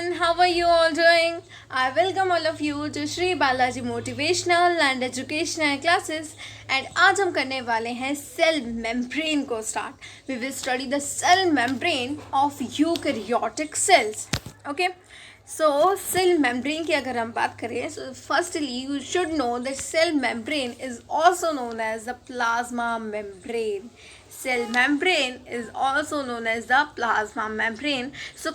everyone, how are you all doing? I welcome all of you to Shri Balaji Motivational and Educational Classes and आज हम करने वाले हैं cell membrane को start. We will study the cell membrane of eukaryotic cells. Okay? So cell membrane की अगर हम बात करें, so firstly you should know that cell membrane is also known as the plasma membrane. Cell membrane is also known as the plasma membrane. So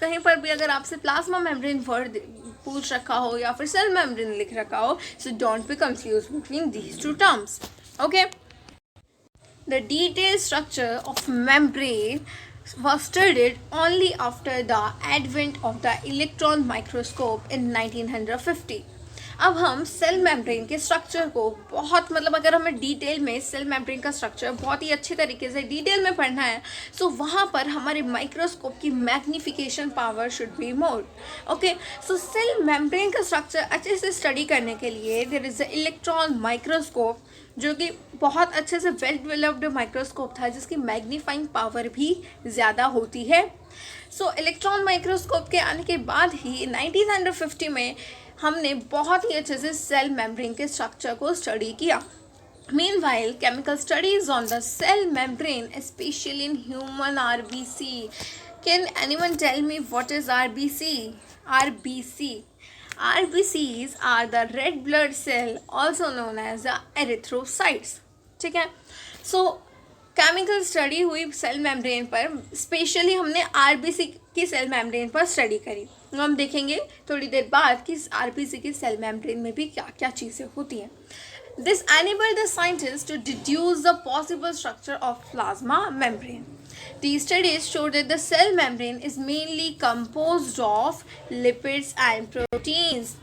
कहीं पर भी अगर आपसे प्लाज्मा मेम्ब्रेन वर्ड पूछ रखा हो या फिर सेल मेम्ब्रेन लिख रखा हो, so don't be confused between these two terms. Okay? The detailed structure of membrane was studied only after the advent of the electron microscope in 1950. अब हम सेल मेम्ब्रेन के स्ट्रक्चर को बहुत अगर हमें डिटेल में सेल मेम्ब्रेन का structure बहुत ही अच्छे तरीके से डिटेल में पढ़ना है, सो वहाँ पर हमारे माइक्रोस्कोप की magnification power should be more. Okay, so cell membrane का स्ट्रक्चर अच्छे से स्टडी करने के लिए there is a electron microscope, जो कि बहुत अच्छे से वेल डेवलप्ड माइक्रोस्कोप था जिसकी मैग्नीफाइंग पावर भी ज़्यादा होती है. सो इलेक्ट्रॉन माइक्रोस्कोप के आने के बाद ही 1950 में हमने बहुत ही अच्छे से सेल मेम्ब्रेन के स्ट्रक्चर को स्टडी किया. Meanwhile, chemical studies on the cell membrane, especially in human RBC. Can anyone tell me what is RBC? RBC. RBCs are the red blood cell, also known as the erythrocytes. ठीक है. So chemical study हुई cell membrane पर, specially हमने RBC की cell membrane पर study करी. हम देखेंगे थोड़ी देर बाद कि आरबीसी की सेल मेम्ब्रेन में भी क्या क्या चीज़ें होती हैं. This enabled the scientists to deduce the possible structure of plasma membrane. These studies showed that the cell membrane is mainly composed of lipids and proteins.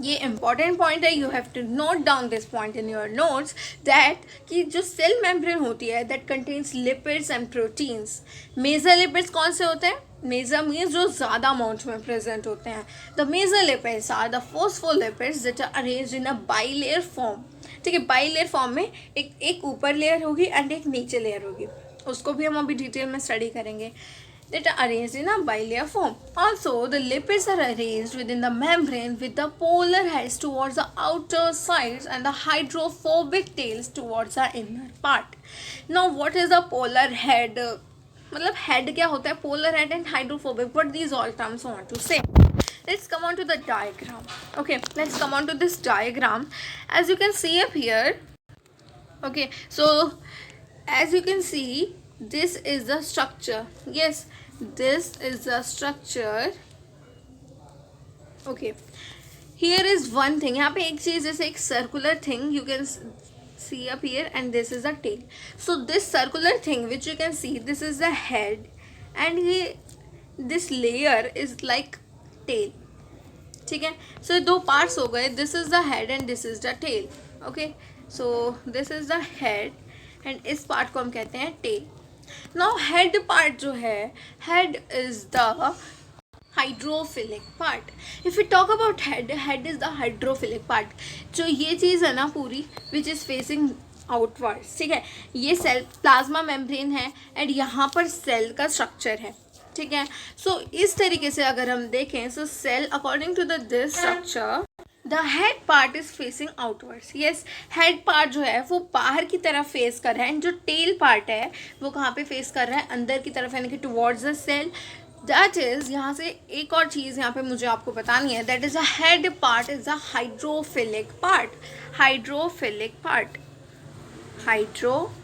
ये इम्पॉर्टेंट पॉइंट है, you have to note down this point in your notes that कि जो cell membrane होती है that contains lipids and proteins. Major lipids कौन से होते हैं? मेजर मीन्स जो ज़्यादा अमाउंट में प्रेजेंट होते हैं. The major lipids are the phospholipids that are arranged in a bilayer form. ठीक है, बाइलेयर फॉर्म में एक ऊपर लेयर होगी एंड एक नीचे लेयर होगी. उसको भी हम अभी डिटेल में स्टडी करेंगे. That are arranged in a bilayer form. Also, the lipids are arranged within the membrane with the polar heads towards the outer sides and the hydrophobic tails towards the inner part. Now, what is the polar head? मतलब head क्या होता है? Polar head and hydrophobic. What these all terms want to say? Let's come on to the diagram. Okay, let's come on to this diagram. As you can see up here. Okay, so as you can see, this is the structure. Yes, this is the structure. Okay, here is one thing. यहाँ पे एक चीज़ जैसे एक circular thing you can see up here, and this is the tail. So this circular thing which you can see, this is the head, and this layer is like tail. ठीक है, so दो parts हो गए. This is the head and this is the tail. Okay, so this is the head and इस part को हम कहते हैं tail. Now head part जो है, head is the hydrophilic part. If we talk about head, head is the hydrophilic part. जो ये चीज़ है ना पूरी which is facing outwards. ठीक है, ये सेल प्लाज्मा मेम्ब्रेन है एंड यहाँ पर सेल का स्ट्रक्चर है. ठीक है, सो इस तरीके से अगर हम देखें, so cell according to this structure the head part is facing outwards. Yes, head part जो है वो बाहर की तरफ फेस कर रहा है एंड जो टेल पार्ट है वो कहाँ पे फेस कर रहा है? अंदर की तरफ, यानी कि towards the cell. That is, यहाँ से एक और चीज़ यहाँ पे मुझे आपको बतानी है, that is the head part is the hydrophilic part. Hydrophilic part, hydrophilic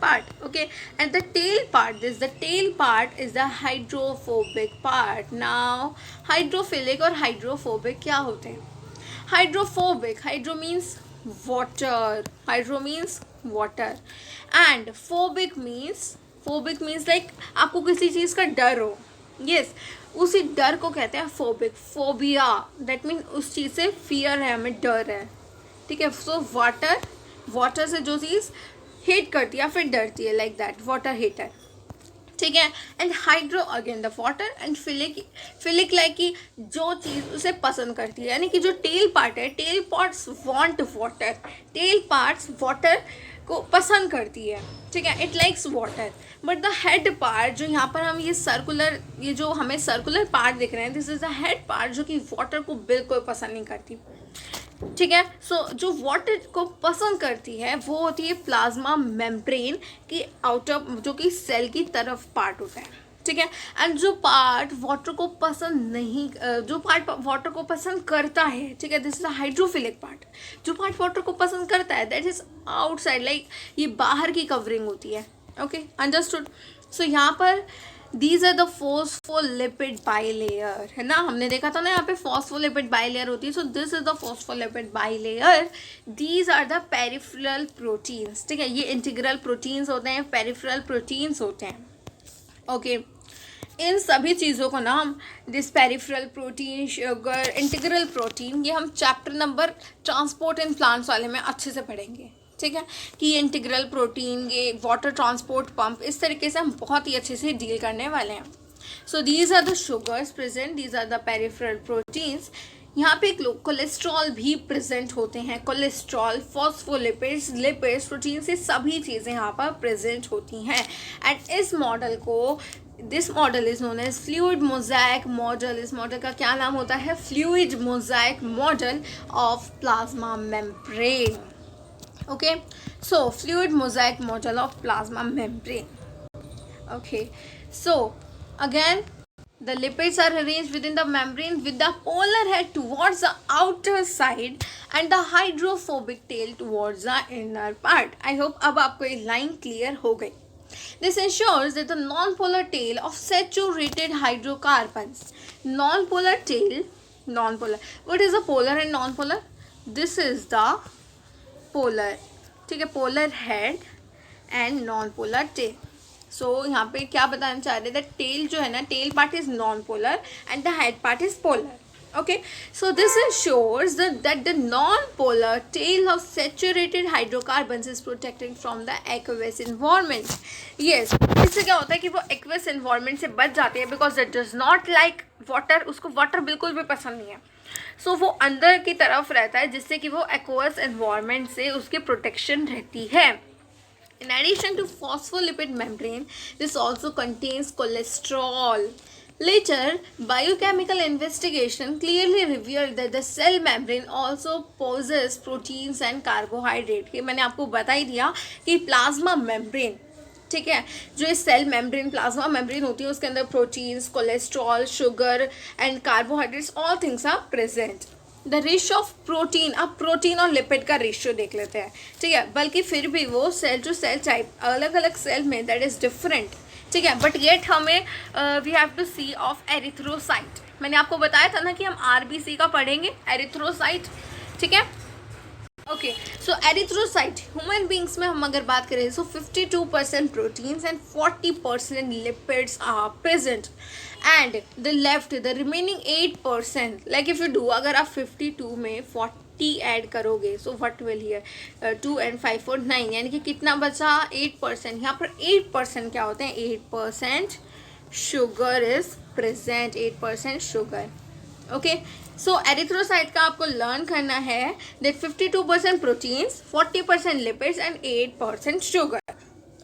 part. Okay, and the tail part, the tail part is the hydrophobic part. Now hydrophilic और hydrophobic क्या होते हैं? Hydrophobic, hydro means water, hydro means water, and phobic means like आपको किसी चीज़ का डर हो. Yes, उसी डर को कहते हैं phobic. Phobia, that means उस चीज़ से fear है, हमें डर है. ठीक है, so water से जो चीज़ हेट करती है या फिर डरती है, लाइक दैट, वाटर हेटर. ठीक है, and hydro again the water, and philic like कि जो चीज़ उसे पसंद करती है, यानी कि जो टेल पार्ट है, tail parts want water, tail parts water को पसंद करती है, ठीक है, it likes water. But the head part, जो यहाँ पर हम ये सर्कुलर, ये जो हमें सर्कुलर पार्ट दिख रहे हैं, this is the head part जो कि वाटर को बिल्कुल पसंद नहीं करती, ठीक है। सो जो वाटर को पसंद करती है वो होती है प्लाज्मा मेम्ब्रेन की आउटर, जो कि सेल की तरफ पार्ट होता है, ठीक है। एंड जो पार्ट वाटर को पसंद नहीं, जो पार्ट वाटर को पसंद करता है, ठीक है, this is the hydrophilic part. जो पार्ट वाटर को पसंद करता है दैट इज आउटसाइड, लाइक ये बाहर की कवरिंग होती है, ओके, अंडरस्टूड। सो यहाँ पर these are the phospholipid bilayer, है ना, हमने देखा था ना यहाँ पे फॉस्फोलिपिड बाइलेयर होती है। So this is the phospholipid bilayer, these are the peripheral proteins, ठीक है, ये इंटीग्रल प्रोटीन्स होते हैं, पेरिफेरल प्रोटीन्स होते हैं, ओके। इन सभी चीज़ों को ना हम this peripheral protein, sugar, integral protein, ये हम chapter number transport in plants वाले में अच्छे से पढ़ेंगे, ठीक है, कि ये इंटीग्रल प्रोटीन, ये वाटर ट्रांसपोर्ट पंप, इस तरीके से हम बहुत ही अच्छे से डील करने वाले हैं। So these are the sugars present, these are the peripheral proteins. यहाँ पे एक लोग कोलेस्ट्रॉल भी प्रेजेंट होते हैं, कोलेस्ट्रॉल, फॉस्फोलिपिड्स, लिपिड्स, प्रोटीन, से सभी चीज़ें यहाँ पर प्रेजेंट होती हैं। एंड इस मॉडल को, this model is known as fluid mosaic model. इस मॉडल का क्या नाम होता है? Fluid mosaic model of plasma membrane, okay, so fluid mosaic model of plasma membrane, okay. So again the lipids are arranged within the membrane with the polar head towards the outer side and the hydrophobic tail towards the inner part. I hope अब आपको ये line clear हो गई. This ensures that the non-polar tail of saturated hydrocarbons, non-polar tail, non-polar, what is the polar and non-polar? This is the polar, ठीक है, polar head and non polar tail. So यहाँ पे क्या बताना चाह रहे थे, टेल जो है ना, tail part is non polar and the head part is polar, okay. So this ensures that the non-polar tail of saturated hydrocarbons is protected from the aqueous environment. Yes, इससे क्या होता है कि वो aqueous environment से बच जाती है because it does not like water, उसको water बिल्कुल भी पसंद नहीं है। सो वो अंदर की तरफ रहता है जिससे कि वो एक्वस एनवायरनमेंट से उसकी प्रोटेक्शन रहती है। In addition to phospholipid membrane, this also contains cholesterol. Later, biochemical investigation clearly revealed that the cell membrane also possesses proteins and carbohydrate. ये मैंने आपको बता ही दिया कि प्लाज्मा मेम्ब्रेन, ठीक है, जो इस सेल मेम्ब्रेन, प्लाज्मा मेम्ब्रेन होती है, उसके अंदर proteins, cholesterol, sugar and carbohydrates, all things are present. The ratio of protein, अब प्रोटीन और लिपिड का रेशियो देख लेते हैं, ठीक है, बल्कि फिर भी वो सेल टू सेल टाइप, अलग अलग सेल में दैट इज डिफरेंट, ठीक है, बट येट हमें we have to see of erythrocyte. मैंने आपको बताया था ना कि हम आरबीसी का पढ़ेंगे, एरिथ्रोसाइट, ठीक है, okay. So erythrocyte, human beings में हम अगर बात करें, सो 52% proteins and 40% lipids are present and the left, the remaining 8%, like if you do, अगर आप 52 में 40 ऐड करोगे, so what will here 2 and 5 4 9, यानी कि कितना बचा? 8%। यहाँ पर 8% क्या होते हैं? 8% sugar is present, 8% sugar, okay. So erythrocyte का आपको लर्न करना है that 52% proteins, 40% lipids and 8% sugar,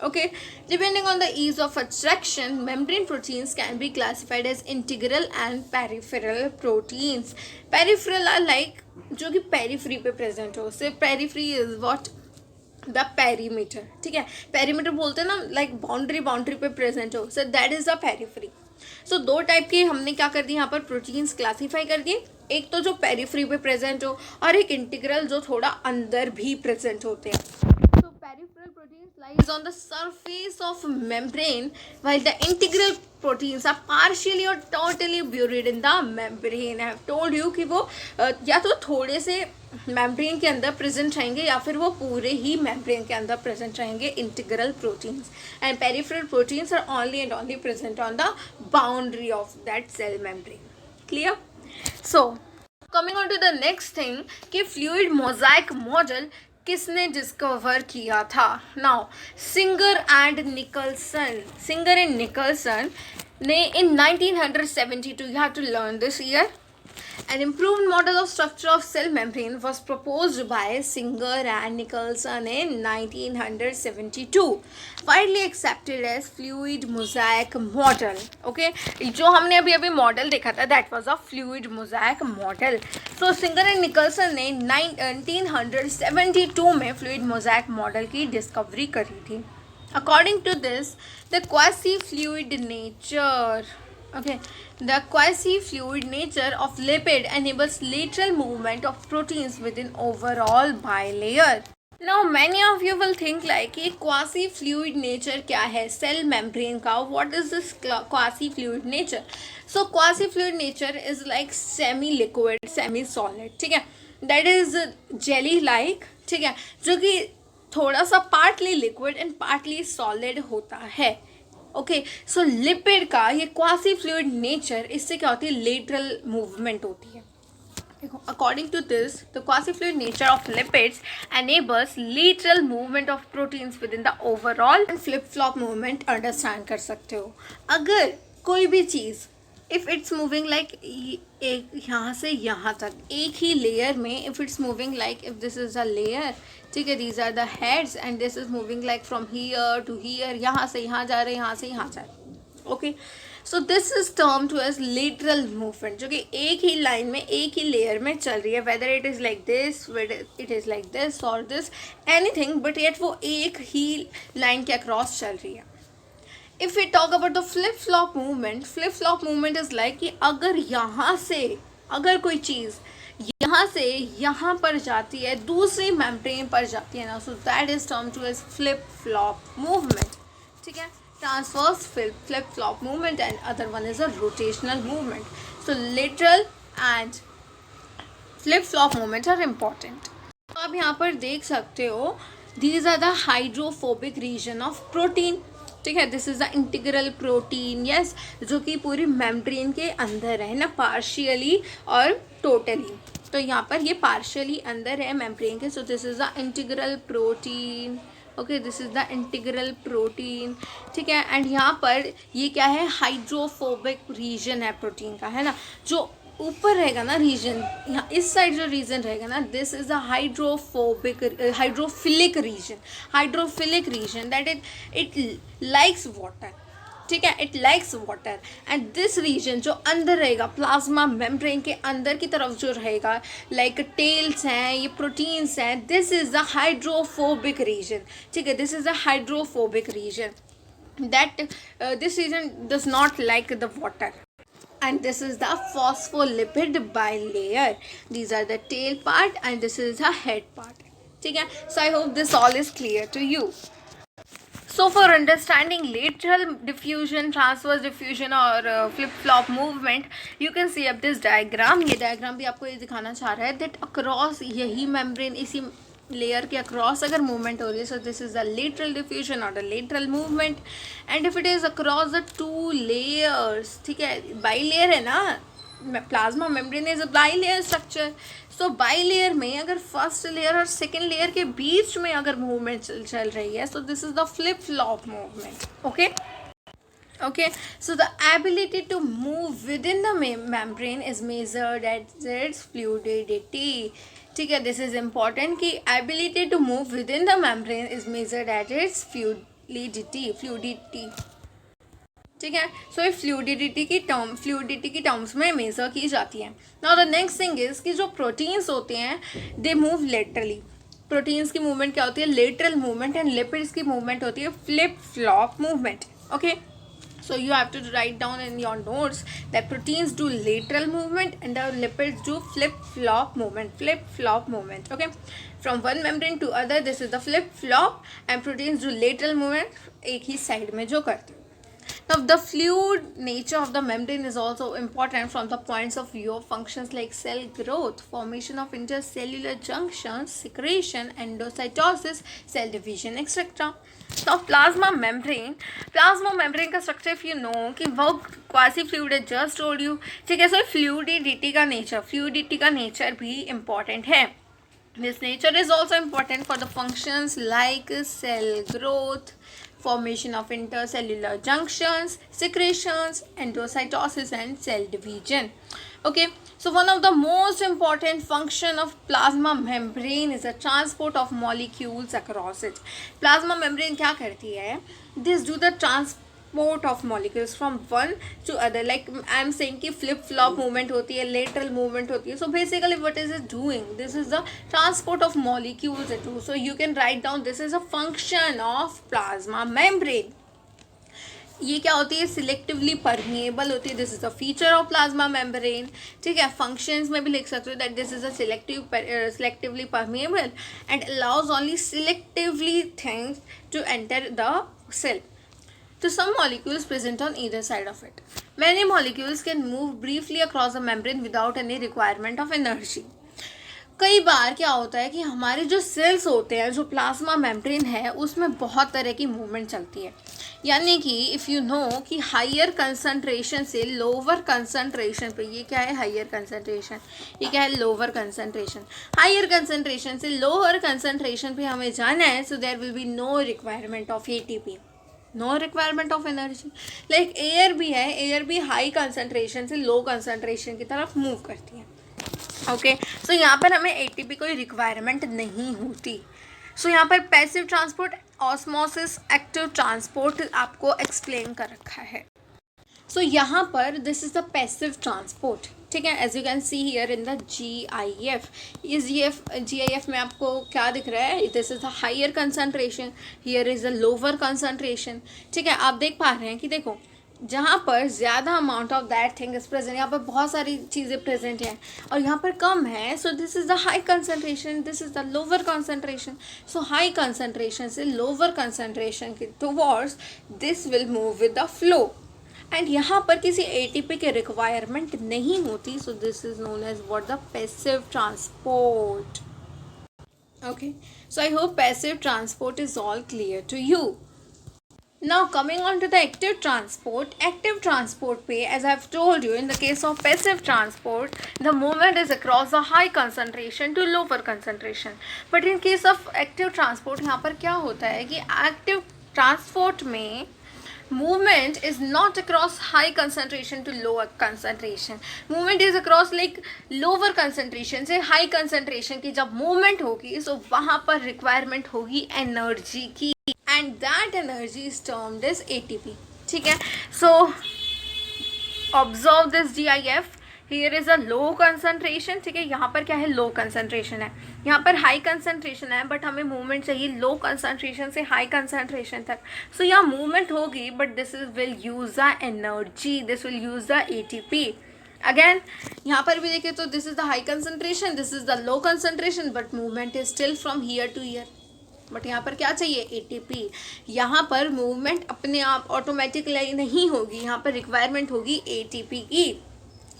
okay. Depending on the ease of attraction, membrane proteins can be classified as integral and peripheral proteins. Peripheral are like जो कि periphery पे present हो, से periphery is what? The perimeter, ठीक है, perimeter बोलते हैं ना, लाइक बाउंड्री पे प्रेजेंट हो, so that is the periphery. So दो टाइप के हमने क्या कर दिए यहाँ पर, प्रोटीन्स क्लासीफाई कर दिए, एक तो जो पेरीफ्री पे प्रेजेंट हो और एक इंटीग्रल जो थोड़ा अंदर भी प्रेजेंट होते हैं। So peripheral proteins lies on the surface of membrane while the integral proteins are partially or totally buried in the membrane. I have told you कि वो या तो थोड़े से membrane के अंदर present रहेंगे या फिर वो पूरे ही membrane के अंदर present रहेंगे, integral proteins, and peripheral proteins are only and only present on the boundary of that cell membrane. Clear? So coming on to the next thing कि fluid mosaic model किसने डिस्कवर किया था? Now Singer and Nicolson ने in 1972, you have to learn this year, An improved model of structure of cell membrane was proposed by Singer and Nicholson in 1972, widely accepted as fluid mosaic model. Okay, जो हमने अभी अभी model देखा था that was a fluid mosaic model. So Singer and Nicholson ने 1972 में fluid mosaic model की discovery करी थी. According to this, the quasi-fluid nature of lipid enables lateral movement of proteins within overall bilayer. Now many of you will think like कि quasi-fluid nature क्या है cell membrane का. What is this quasi-fluid nature? So quasi-fluid nature is like semi-liquid, semi-solid. ठीक है, that is jelly-like. ठीक है, जो कि थोड़ा सा partly liquid and partly solid होता है. ओके, सो लिपिड का ये क्वासी फ्लूइड नेचर, इससे क्या होती है, लेटरल मूवमेंट होती है. देखो, according to this the quasi fluid nature of lipids enables lateral movement of proteins with in the overall and flip flop movement understand कर सकते हो. अगर कोई भी चीज़ इफ़ इट्स मूविंग लाइक एक यहाँ से यहाँ तक एक ही लेयर में, if it's moving like if this is a layer, ठीक है, these are the heads and this is moving like from here to here, यहाँ से यहाँ जा रहे, यहाँ से यहाँ जा रहे. Okay, so this is term to as lateral movement, जो कि एक ही लाइन में एक ही लेयर में चल रही है, whether it is like this, whether it is like this और दिस, एनीथिंग, बट येट वो एक ही लाइन के अक्रॉस चल रही है. If we talk about the flip-flop movement is like कि अगर यहाँ से अगर कोई चीज़ यहाँ से यहाँ पर जाती है, दूसरी मेम्ब्रेन पर जाती है ना, so that is termed to as flip-flop movement. ठीक है, transverse flip-flop movement and other one is a rotational movement. So lateral and flip-flop movements are important. तो आप यहाँ पर देख सकते हो, these are the hydrophobic region of protein. ठीक है, this is the integral protein, yes, जो कि पूरी मेम्ब्रेन के अंदर है ना, पार्शियली और टोटली. तो यहाँ पर ये पार्शियली अंदर है मेम्ब्रेन के, सो this is the integral protein. Okay, this is the integral protein. ठीक है, एंड यहाँ पर ये क्या है, हाइड्रोफोबिक रीजन है प्रोटीन का, है ना, जो ऊपर रहेगा ना रीजन, यहाँ इस साइड जो रीजन रहेगा ना, this is the hydrophilic region that it likes water. ठीक है, it likes water and this region जो अंदर रहेगा प्लाज्मा मेम्ब्रेन के अंदर की तरफ जो रहेगा, लाइक टेल्स हैं, ये प्रोटीन्स हैं, this is the hydrophobic region. ठीक है, this is the hydrophobic region, that this region does not like the water. And this is the phospholipid bilayer. These are the tail part and this is the head part. ठीक है, so I hope this all is clear to you. So for understanding lateral diffusion, transverse diffusion और flip-flop movement, you can see up this diagram. ये diagram भी आपको ये दिखाना चाह रहा है that across यही membrane, इसी लेयर के अक्रॉस अगर मूवमेंट हो रही है, so this is the lateral diffusion और the lateral movement. And if it is across the two layers, ठीक है, बाई लेयर है ना, plasma membrane is a bilayer structure. So bilayer में अगर फर्स्ट लेयर और second layer के बीच में अगर मूवमेंट चल रही है, so this is the flip flop movement. Okay, so the ability to move within the membrane is measured at its fluidity. ठीक है, दिस इज इम्पॉर्टेंट कि ability to move with in the membrane is measured at its fluidity. ठीक है, सो ये fluidity की terms में major की जाती है. Now the next thing is कि जो प्रोटीन्स होते हैं दे मूव लेटरली. प्रोटीन्स की मूवमेंट क्या होती है, लेटरल मूवमेंट, एंड लिपिड्स की मूवमेंट होती है flip flop movement. Okay, so you have to write down in your notes that proteins do lateral movement and the lipids do flip flop movement. Okay, from one membrane to other, this is the flip flop, and proteins do lateral movement एक ही side में जो करते हैं. Now the fluid nature of the membrane is also important from the points of view of functions like cell growth, formation of intercellular junctions, secretion, endocytosis, cell division, etc. Now plasma membrane का structure if you know कि वो quasi fluid है, just told you. ठीक है, so fluidity का nature भी important है. This nature is also important for the functions like cell growth, formation of intercellular junctions, secretions, endocytosis and cell division. Okay, so one of the most important function of plasma membrane is the transport of molecules across it. Plasma membrane क्या करती है? This do the transport of molecules from one to other. Like I am saying कि flip flop movement होती है, lateral movement होती है. So basically what is it doing? This is the transport of molecules too. So you can write down this is a function of plasma membrane. ये क्या होती है? Selectively permeable होती है. This is the feature of plasma membrane. ठीक है, functions में भी लिख सकते हो that this is a selectively permeable and allows only selectively things to enter the cell. So some molecules present on either side of it. Many molecules can move briefly across the membrane without any requirement of energy. कई बार क्या होता है कि हमारे जो sales होते हैं, जो प्लाज्मा मेम्ब्रेन है, उसमें बहुत तरह की मूवमेंट चलती है. यानी कि इफ़ यू नो कि हायर कंसंट्रेशन से लोअर कंसंट्रेशन पे, ये क्या है हायर कंसंट्रेशन, ये क्या है लोअर कंसंट्रेशन. हायर कंसंट्रेशन से लोअर कंसंट्रेशन पे हमें जाना है, so there will be no requirement of ATP, no requirement of energy. Like air भी है, एयर भी हाई कंसंट्रेशन से लो कंसंट्रेशन की तरफ मूव करती है. ओके, सो यहाँ पर हमें एटीपी कोई रिक्वायरमेंट नहीं होती. सो यहाँ पर passive transport, osmosis, active transport आपको एक्सप्लेन कर रखा है. सो यहाँ पर this is the passive transport. ठीक है, as you can see here in the GIF. इस GIF में आपको क्या दिख रहा है? This is the higher concentration, here is the lower concentration. ठीक है, आप देख पा रहे हैं कि देखो जहाँ पर ज़्यादा amount of that thing is present, यहाँ पर बहुत सारी चीज़ें प्रेजेंट हैं और यहाँ पर कम है. So this is the high concentration, this is the lower concentration. So high concentration से लोअर कंसंट्रेशन के towards this will move with the flow. And यहाँ पर किसी एटीपी के रिक्वायरमेंट नहीं होती. So this is known as what the passive transport. Okay, so I hope passive transport is all clear to you. Now coming on to the active transport पे, as I have told you, in the case of passive transport, the movement is across the high concentration to lower concentration. But in case of active transport, यहाँ पर क्या होता है कि active transport में movement is not across high concentration to lower concentration. Movement is across like lower concentration से high concentration की जब movement होगी, so वहाँ पर requirement होगी energy की. And that energy is termed as ATP. ठीक है, so observe this GIF. Here is a low concentration. ठीक है, यहाँ पर क्या है? low concentration है. यहाँ पर high concentration है, but हमें movement चाहिए low concentration से high concentration तक. So यहाँ movement होगी, but this will use the energy. This will use the ATP. Again, यहाँ पर भी देखें तो this is the high concentration, this is the low concentration, but movement is still from here to here. But यहाँ पर क्या चाहिए? ATP. यहाँ पर मूवमेंट अपने आप ऑटोमेटिकली नहीं होगी, यहाँ पर रिक्वायरमेंट होगी एटीपी की.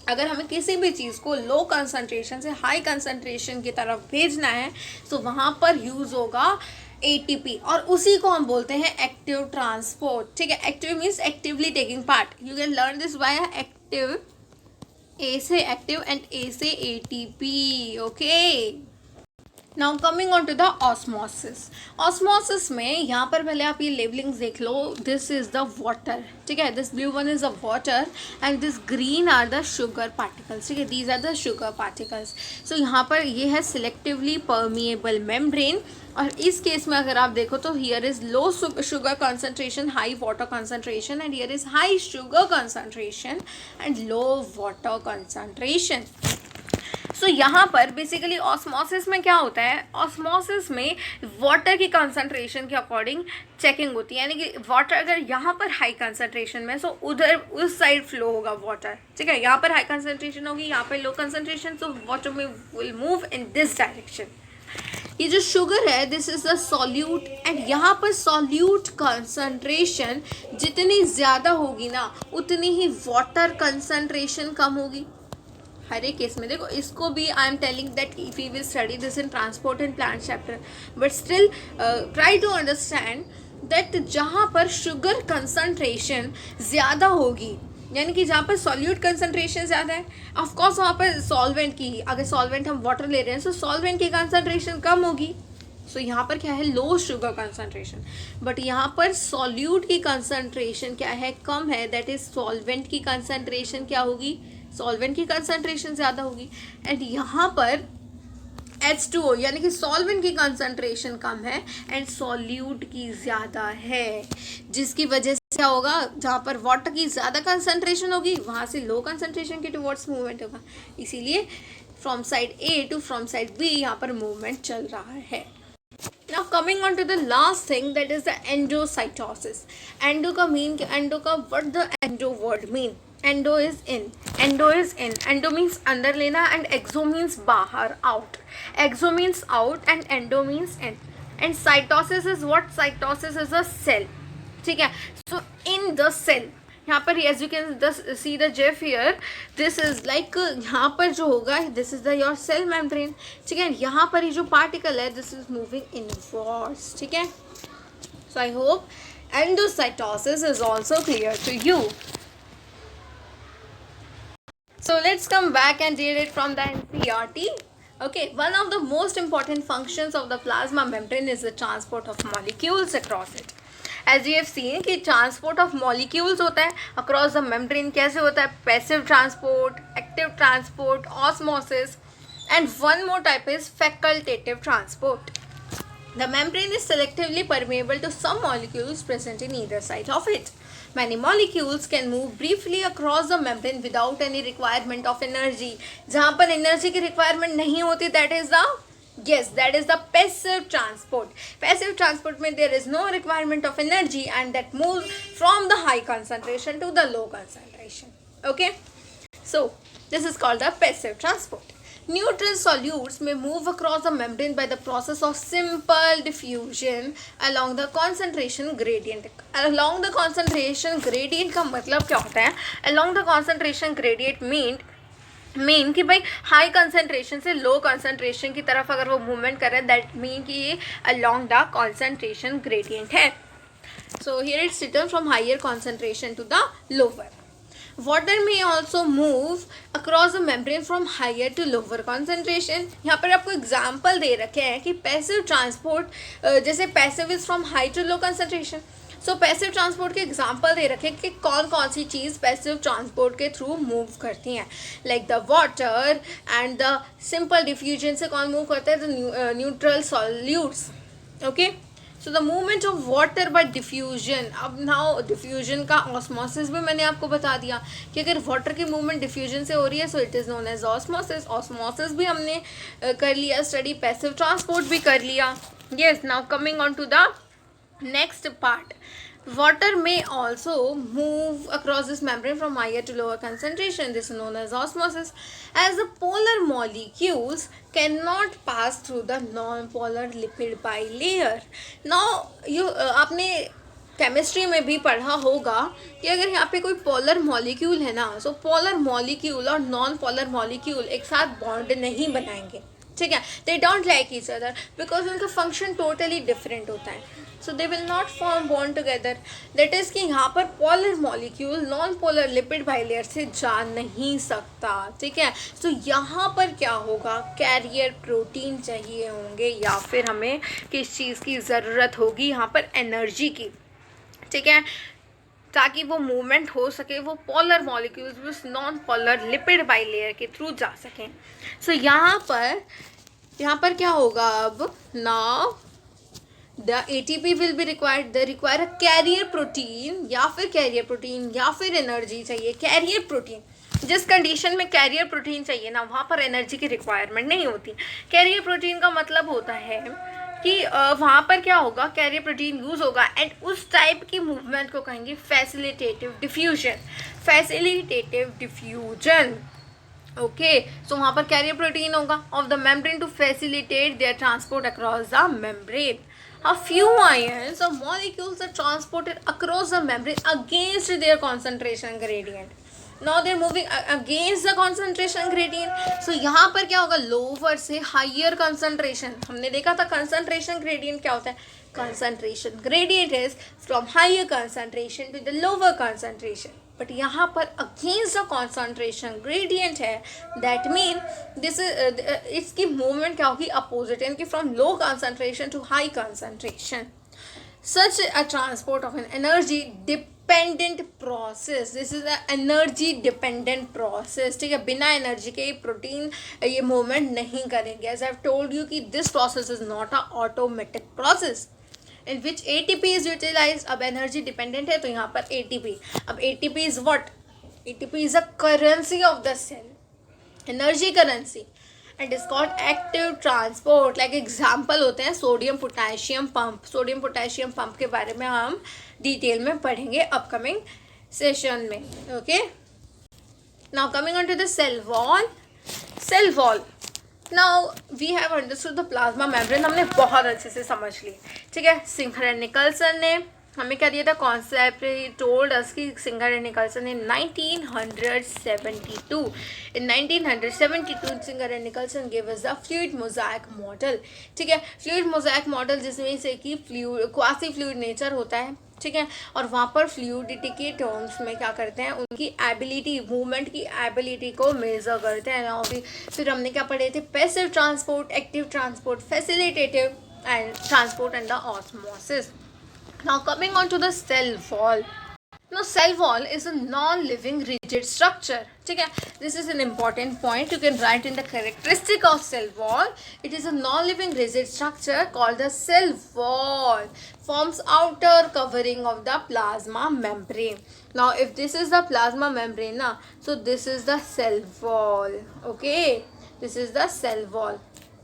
अगर हमें किसी भी चीज़ को लो कंसंट्रेशन से हाई कंसंट्रेशन की तरफ भेजना है, तो वहाँ पर यूज़ होगा एटीपी और उसी को हम बोलते हैं एक्टिव ट्रांसपोर्ट. ठीक है, active means actively taking part. You can learn this by active, A से एक्टिव एंड ए से ATP. Okay, now coming on to the osmosis. Osmosis में यहाँ पर पहले आप ये लेबलिंग्स देख लो. This is the water. ठीक है, this blue one is the water and this green are the sugar particles. ठीक है, these are the sugar particles. So यहाँ पर ये है सिलेक्टिवली परमिएबल मेम्ब्रेन. और इस केस में अगर आप देखो तो here is low sugar concentration, high water concentration, and here is high sugar concentration and low water concentration. So यहाँ पर बेसिकली ऑस्मोसिस में क्या होता है? ऑस्मोसिस में वाटर की कंसंट्रेशन के अकॉर्डिंग चेकिंग होती है. यानी कि वाटर अगर यहाँ पर हाई कंसंट्रेशन में, सो उधर उस साइड फ्लो होगा वाटर. ठीक है, यहाँ पर हाई कंसंट्रेशन होगी, यहाँ पर लो कंसंट्रेशन, सो वाटर में will move in this direction. ये जो शुगर है this is the solute and यहाँ पर सॉल्यूट कंसंट्रेशन जितनी ज़्यादा होगी ना, उतनी ही वाटर कंसंट्रेशन कम होगी. हर एक केस में देखो, इसको भी I am telling that if we will study this in transport and plant chapter, but still try to understand that जहाँ पर शुगर कंसंट्रेशन ज़्यादा होगी, यानी कि जहाँ पर सॉल्यूट कंसंट्रेशन ज़्यादा है, ऑफकोर्स वहाँ पर सॉल्वेंट की, अगर सॉल्वेंट हम वाटर ले रहे हैं तो सॉल्वेंट की कंसंट्रेशन कम होगी. सो यहाँ पर क्या है, लो शुगर कंसंट्रेशन, बट यहाँ पर सॉल्यूट की कंसंट्रेशन क्या है, कम है, दैट इज सॉल्वेंट की कंसंट्रेशन क्या होगी, सॉल्वेंट की कंसंट्रेशन ज़्यादा होगी। एंड यहाँ पर H2O यानी कि सॉल्वेंट की कंसंट्रेशन कम है एंड सॉल्यूट की ज़्यादा है, जिसकी वजह से क्या होगा, जहाँ पर वाटर की ज़्यादा कंसंट्रेशन होगी वहाँ से लो कंसंट्रेशन की टुवर्ड्स मूवमेंट होगा, इसीलिए from side A to from side B यहाँ पर मूवमेंट चल रहा है। Now coming on to the last thing, that is the endocytosis. Endo का mean, endo का what the endo word mean? Endo is in. Endo is in. Endo means अंदर लेना and exo means बाहर, out. Exo means out and endo means in. And cytosis is what? Cytosis is a cell. ठीक है. So in the cell, यहाँ पर as you can see the gif here, this is like यहाँ पर जो होगा this is the your cell membrane, ठीक है. यहाँ पर ये जो particle है this is moving inwards, ठीक है. So I hope endocytosis is also clear to you. So let's come back and read it from the NCERT. Okay, one of the most important functions of the plasma membrane is the transport of molecules across it. As you have seen कि transport of molecules होता है across the membrane. कैसे होता है? Passive transport, active transport, osmosis, and one more type is facultative transport. The membrane is selectively permeable to some molecules present in either side of it. Many molecules can move briefly across the membrane without any requirement of energy. जहाँ पर energy की requirement नहीं होती, that is the passive transport. Passive transport में there is no requirement of energy and that moves from the high concentration to the low concentration. Okay, so this is called the passive transport. Neutral solutes may move across the membrane by the process of simple diffusion along the concentration gradient. Along the concentration gradient का मतलब क्या होता है? Along the concentration gradient mean कि भाई high concentration से low concentration की तरफ अगर वो मूवमेंट कर रहे हैं, दैट मीन कि ये along the concentration gradient है. So here it's written from higher concentration to the lower. Water may also move across the membrane from higher to lower concentration. यहाँ पर आपको एग्जाम्पल दे रखे हैं कि पैसिव ट्रांसपोर्ट, जैसे passive is from high to low concentration. So passive transport के example दे रखे हैं कि कौन कौन सी चीज़ पैसिव ट्रांसपोर्ट के थ्रू मूव करती हैं, like the water and the simple diffusion से कौन मूव करता है, the neutral solutes. Okay, so the movement of water by diffusion. अब नाउ डिफ्यूजन का ऑस्मोसिस भी मैंने आपको बता दिया कि अगर वाटर की मूवमेंट डिफ्यूजन से हो रही है so it is known as osmosis. Osmosis भी हमने कर लिया स्टडी, पैसिव ट्रांसपोर्ट भी कर लिया. Yes, now coming on to the next part. Water may also move across this membrane from higher to lower concentration. This is known as osmosis. As the polar molecules cannot pass through the non-polar lipid bilayer. Now, आपने chemistry में भी पढ़ा होगा कि अगर यहाँ पे कोई पोलर मॉलिक्यूल है ना, सो पोलर मॉलिक्यूल और नॉन पोलर मॉलिक्यूल एक साथ बॉन्ड नहीं बनाएंगे, ठीक है. They don't like each other because उनका फंक्शन टोटली डिफरेंट होता है. So they will not form bond together. That is कि यहाँ पर polar molecule non polar lipid bilayer से जा नहीं सकता, ठीक है. सो यहाँ पर क्या होगा, कैरियर प्रोटीन चाहिए होंगे या फिर हमें किस चीज़ की ज़रूरत होगी, यहाँ पर एनर्जी की, ठीक है, ताकि वो मूवमेंट हो सके, वो पोलर मॉलिक्यूल्स उस नॉन पोलर लिपिड बाइलेयर के थ्रू जा सकें. सो यहाँ पर क्या होगा, अब now the ATP will be required. The require a carrier protein या फिर एनर्जी चाहिए. कैरियर प्रोटीन, जिस कंडीशन में कैरियर प्रोटीन चाहिए ना वहाँ पर एनर्जी की रिक्वायरमेंट नहीं होती. कैरियर प्रोटीन का मतलब होता है कि वहाँ पर क्या होगा, कैरियर प्रोटीन यूज़ होगा एंड उस टाइप की मूवमेंट को कहेंगे फैसिलिटेटिव डिफ्यूजन. ओके, सो वहाँ पर कैरियर प्रोटीन होगा of the membrane to facilitate their transport across the membrane. A few ions or molecules are transported across the membrane against their concentration gradient. Now they are moving against the concentration gradient. So यहाँ पर क्या होगा, lower से higher concentration. हमने देखा था concentration gradient क्या होता है. Concentration gradient is from higher concentration to the lower concentration. But यहाँ पर अगेंस्ट द कॉन्सेंट्रेशन ग्रेडियंट है, दैट मीन दिस इज इसकी मूवमेंट क्या होगी, अपोजिट, यानी कि from low concentration to high concentration. Such a transport of an energy dependent process. This is an energy dependent process. ठीक है, बिना एनर्जी के प्रोटीन ये मूवमेंट नहीं करेंगे. As I've told you कि this process is not a automatic process in which ATP is utilized. अब energy dependent है तो यहाँ पर ATP. अब ATP is what? ATP is a currency of the cell. Energy currency. And is called active transport. Like example होते हैं sodium potassium pump. Sodium potassium pump के बारे में हम डिटेल में पढ़ेंगे अपकमिंग सेशन में. Okay, now coming on to the cell wall. Cell wall, now we have understood the plasma membrane. हमने बहुत अच्छे से समझ ली. ठीक है, सिंगर एंड निकल्सन ने हमें क्या दिया था कॉन्सेप्ट. टोल्ड अस की सिंगर एंड निकल्सन ने 1972. In 1972 singer and Nicholson gave us the fluid mosaic model. ठीक है, फ्लूइड मोज़ाइक मॉडल जिसमें से कि फ्लूइड क्वासी फ्लूइड नेचर होता है. ठीक है, और वहाँ पर फ्लूइडिटी के टर्म्स में क्या करते हैं, उनकी एबिलिटी, मूवमेंट की एबिलिटी को मेजर करते हैं. और फिर हमने क्या पढ़े थे, passive transport, active transport, facilitative and transport and the osmosis. Now coming on to the cell wall. Now cell wall is a non-living rigid structure. ठीक है, this is an important point. You can write in the characteristic of cell wall. It is a non-living rigid structure called the cell wall. Forms outer covering of the plasma membrane. Now if this is the plasma membrane na, so this is the cell wall. Okay, this is the cell wall.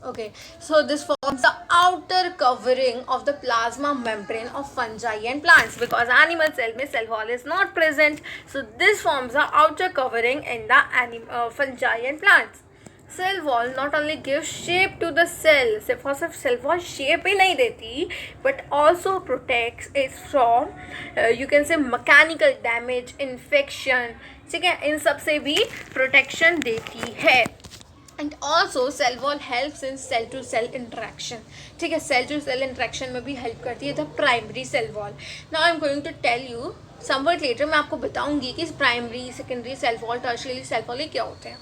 Okay, so this forms the outer covering of the plasma membrane of fungi and plants. Because animal cell में cell wall is not present, so this forms the outer covering in the fungi and plants. Cell wall not only gives shape to the cell, सिर्फ cell wall shape ही नहीं देती, but also protects it from you can say mechanical damage, infection. ठीक है, इन सब से भी protection देती है. And also cell wall helps in cell to cell interaction. ठीक है, सेल टू सेल इंट्रैक्शन में भी हेल्प करती है the primary cell wall. Now I am going to tell you somewhat later. मैं आपको बताऊंगी कि primary, secondary cell wall, tertiary cell wall ये क्या होते हैं.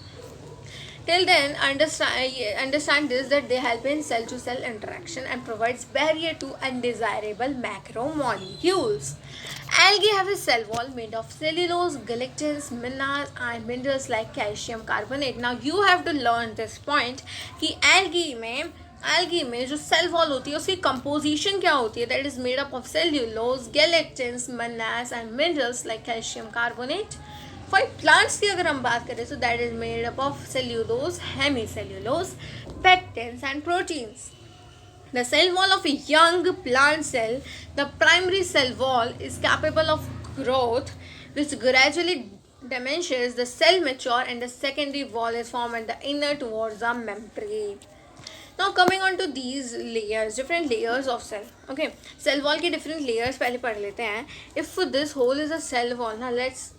Till then, understand this, that they help in cell-to-cell interaction and provides barrier to undesirable macromolecules. Algae have a cell wall made of cellulose, gelatin, minerals and minerals like calcium carbonate. Now you have to learn this point कि algae में जो cell wall होती है उसकी composition क्या होती है. That is made up of cellulose, gelatins, minerals and minerals like calcium carbonate. For plants की अगर हम बात करें so that is made up of cellulose, hemicellulose, pectins and proteins. The cell wall of a young plant cell, the primary cell wall, is capable of growth which gradually diminishes. The cell mature and the secondary wall is formed at the inner towards the membrane. Now coming on to these layers, different layers of cell. Okay, cell wall के different layers पहले पढ़ लेते हैं. If this whole is a cell wall, now let's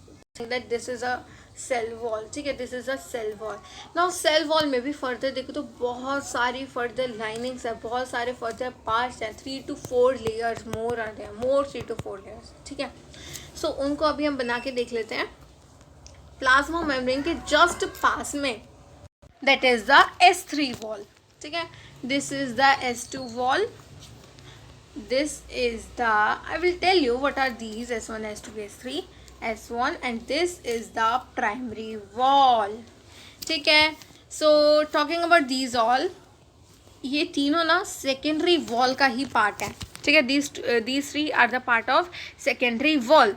that this is a cell wall. ठीक है, this is a cell wall. Now cell wall में भी further देखो तो बहुत सारी further linings है, बहुत सारे further parts हैं. 3 to 4 layers more are there, more 3 to 4 layers. ठीक है, so उनको अभी हम बना के देख लेते हैं. प्लाज्मा मेम्ब्रेन के जस्ट पास में that is the S3 wall. ठीक है, this is the S2 wall. This is the, I will tell you what are these S1, S2, S3, S1 and this is the primary wall. ठीक है, so talking about these all, ये तीनों ना secondary wall का ही part है. ठीक है, these three are the part of secondary wall.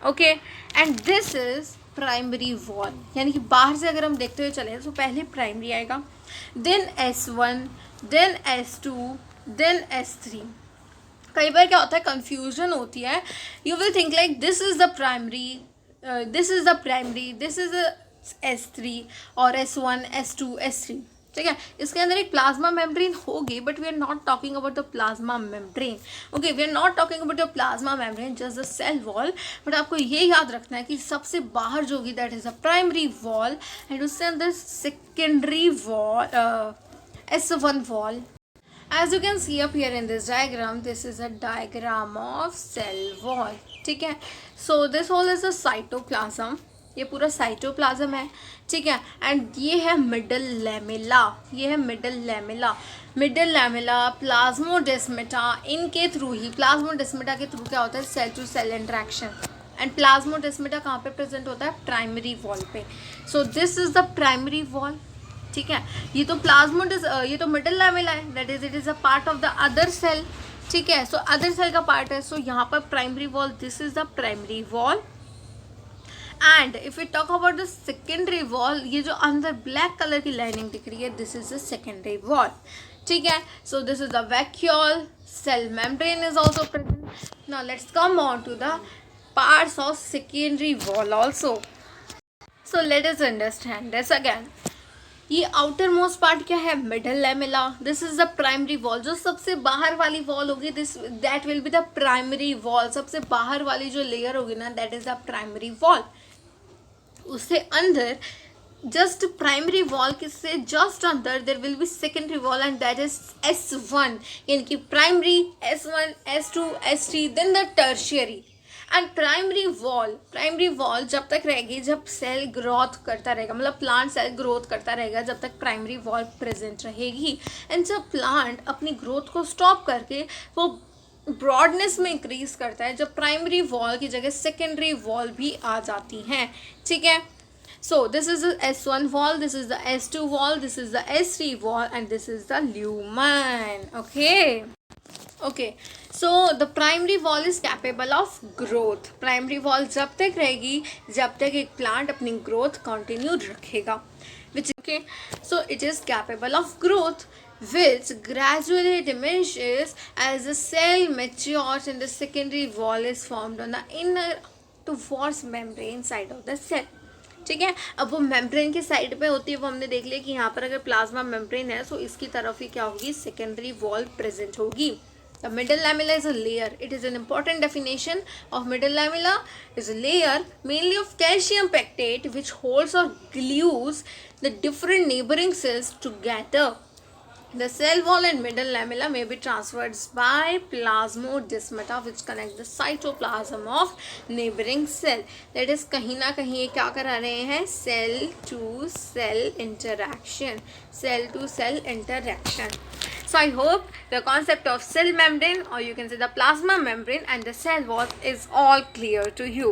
Okay, and this is primary wall. यानी कि बाहर से अगर हम देखते हुए चले तो पहले primary आएगा, then S1, then S2, then S3. कई बार क्या होता है, कंफ्यूजन होती है. You will think like this is the primary, this is the primary, this is S3 और S1, S2, S3. ठीक है, इसके अंदर एक प्लाज्मा मेम्ब्रेन होगी, but we are not talking about the plasma membrane. Okay, we are not talking about the plasma membrane, just the cell wall. बट आपको ये याद रखना है कि सबसे बाहर जो होगी that is a primary wall and उससे अंदर secondary wall, S1 wall. As you can see up here in this diagram, this is a diagram of cell wall. ठीक है. So this whole is a cytoplasm. ये पूरा cytoplasm है, ठीक है. And ये है मिडल लैमेला. ये है middle lamella. Middle lamella, plasmodesmata, इनके थ्रू ही, प्लाज्मोडेस्मेटा के थ्रू क्या होता है, cell to cell interaction. And plasmodesmata कहाँ पे प्रेजेंट होता है, प्राइमरी वॉल पे. So this is the primary wall, ठीक है. ये तो ये तो मिडल लैमेला है, that is it is a part of the other cell, ठीक है. सो अदर सेल का पार्ट है. सो यहाँ पर primary wall, this is the primary wall. And if you talk about the secondary wall, ये जो अंदर ब्लैक कलर की लाइनिंग दिख रही है, this is the secondary wall, ठीक है. So this is the vacuole. Cell membrane is also present. Now let's come on to the parts of secondary wall also. So let us understand this again. ये outermost part क्या है, middle lamella. This is the primary wall. जो सबसे बाहर वाली wall होगी, this that will be the primary wall. सबसे बाहर वाली जो लेयर होगी ना, that is the primary wall. उससे अंदर जस्ट प्राइमरी वॉल के से जस्ट अंदर there will be secondary wall and that is S1. यानी कि primary, S1, S2, S3, then the tertiary. एंड प्राइमरी वॉल जब तक रहेगी जब सेल ग्रोथ करता रहेगा, मतलब प्लांट सेल ग्रोथ करता रहेगा, जब तक प्राइमरी वॉल प्रेजेंट रहेगी. एंड जब प्लांट अपनी ग्रोथ को स्टॉप करके वो ब्रॉडनेस में इंक्रीज करता है, जब प्राइमरी वॉल की जगह सेकेंडरी वॉल भी आ जाती हैं, ठीक है. So this is the S1 wall, this is the S2 wall, this is the S3 wall and this is the lumen. Okay. So the primary wall is capable of growth. Primary wall जब तक रहेगी जब तक एक plant अपनी growth continue रखेगा, which okay. So it is capable of growth, which gradually diminishes as the cell matures and the secondary wall is formed on the inner towards membrane side of the cell. ठीक है. अब वो membrane की side पे होती है, वो हमने देख लिया कि यहाँ पर अगर प्लाज्मा मेम्ब्रेन है तो इसकी तरफ ही क्या होगी, सेकेंडरी वॉल प्रेजेंट होगी. The middle lamella is a layer. It is an important definition of middle lamella is a layer mainly of calcium pectate which holds or glues the different neighboring cells together. The cell wall and middle lamella may be transferred by plasmodesmata which connect the cytoplasm of neighboring cell. That is कहीं ना कहीं ये क्या करा रहे हैं, cell to cell interaction. Cell to cell interaction. So I hope the concept of cell membrane or you can say the plasma membrane and the cell wall is all clear to you.